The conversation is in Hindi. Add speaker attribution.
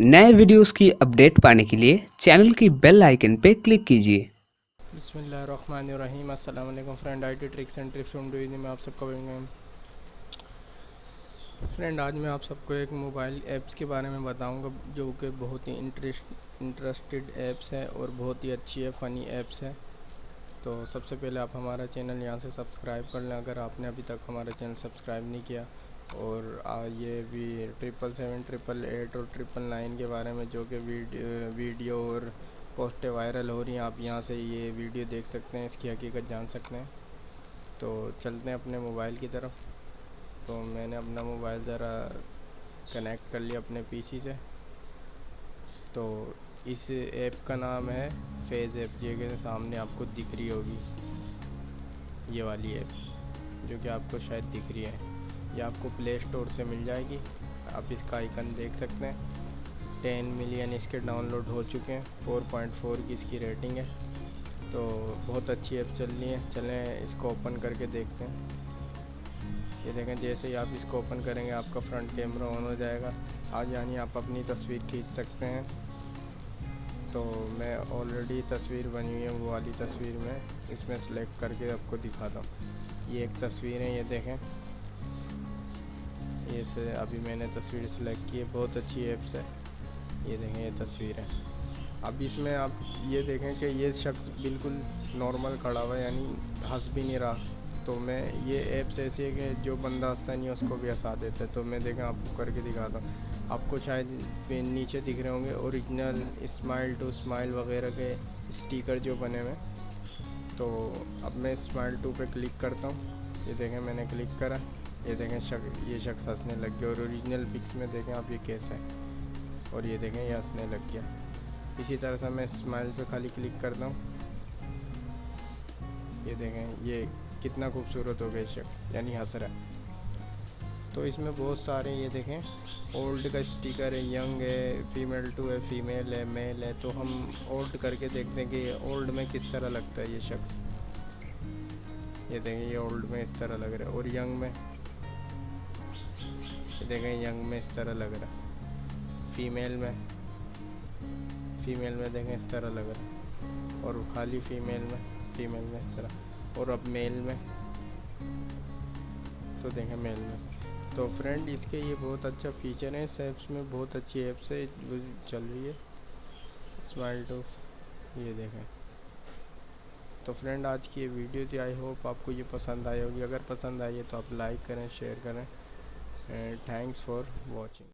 Speaker 1: नए वीडियोस की अपडेट पाने के लिए चैनल की बेल आइकन पे क्लिक कीजिए।
Speaker 2: बिस्मिल्लाहिर्रहमानिर्रहीम। अस्सलाम वालेकुम friend, IT tricks and tips from doing में आप सबको फ्रेंड, आज मैं आप सबको एक मोबाइल ऐप्स के बारे में बताऊंगा जो कि बहुत ही इंटरेस्टेड ऐप्स है और बहुत ही अच्छी है, फ़नी ऐप्स है। तो सबसे पहले आप हमारा चैनल यहाँ से सब्सक्राइब कर लें अगर आपने अभी तक हमारा चैनल सब्सक्राइब नहीं किया। और ये भी 777, 888 और 999 के बारे में जो कि वीडियो और पोस्टें वायरल हो रही हैं, आप यहाँ से ये वीडियो देख सकते हैं, इसकी हकीकत जान सकते हैं। तो चलते हैं अपने मोबाइल की तरफ। तो मैंने अपना मोबाइल ज़रा कनेक्ट कर लिया अपने पीसी से। तो इस ऐप का नाम है फेज़ ऐप, ये के सामने आपको दिख रही होगी ये वाली ऐप, जो कि आपको शायद दिख रही है। ये आपको प्ले स्टोर से मिल जाएगी। आप इसका आइकन देख सकते हैं। 10 मिलियन इसके डाउनलोड हो चुके हैं, 4.4 की इसकी रेटिंग है। तो बहुत अच्छी ऐप चल रही है। चलें इसको ओपन करके देखते हैं। ये देखें, जैसे ही आप इसको ओपन करेंगे आपका फ्रंट कैमरा ऑन हो जाएगा। आज यानी आप अपनी तस्वीर खींच सकते हैं। तो मैं ऑलरेडी तस्वीर बनी हुई है, वो वाली तस्वीर में इसमें सेलेक्ट करके आपको दिखाता हूँ। ये एक तस्वीर है, ये देखें। ये से अभी मैंने तस्वीर सेलेक्ट की है। बहुत अच्छी ऐप्स है। ये देखें, ये तस्वीर है। अब इसमें आप ये देखें कि ये शख्स बिल्कुल नॉर्मल खड़ा हुआ है, यानी हंस भी नहीं रहा। तो मैं ये ऐप्स ऐसी है कि जो बंदा हंसता नहीं है उसको भी हंसा देता है। तो मैं देखें आपको करके दिखाता हूँ। आपको शायद नीचे दिख रहे होंगे ओरिजिनल स्माइल टू स्माइल वगैरह के स्टिकर जो बने हुए। तो अब मैं स्माइल टू पे क्लिक करता हूँ। ये देखें, मैंने क्लिक करा। ये देखें ये शख्स हंसने लग गया। और ओरिजिनल पिक्स में देखें आप ये कैसा है। और ये देखें, ये हंसने लग गया। इसी तरह से मैं स्माइल पे खाली क्लिक करता हूँ। ये देखें, ये कितना खूबसूरत हो गया शख्स, यानी हंस रहा है। तो इसमें बहुत सारे, ये देखें, ओल्ड का स्टिकर है, यंग है, फीमेल टू है, फीमेल है, मेल है। तो हम ओल्ड करके देखते हैं कि ओल्ड में किस तरह लगता है ये शख्स। ये देखें, ये ओल्ड में इस तरह लग रहा है। और यंग में, ये देखें, यंग में इस तरह लग रहा है। फीमेल में देखें इस तरह लग रहा है। और खाली फीमेल में इस तरह। और अब मेल में, तो देखें मेल में। तो फ्रेंड, इसके ये बहुत अच्छा फीचर है। इस ऐप्स में बहुत अच्छी ऐप्स है चल रही है, स्माइल टू। ये देखें। तो फ्रेंड, आज की ये वीडियो थी। आई होप आपको ये पसंद आई होगी। अगर पसंद आई है तो आप लाइक करें, शेयर करें। Thanks for watching.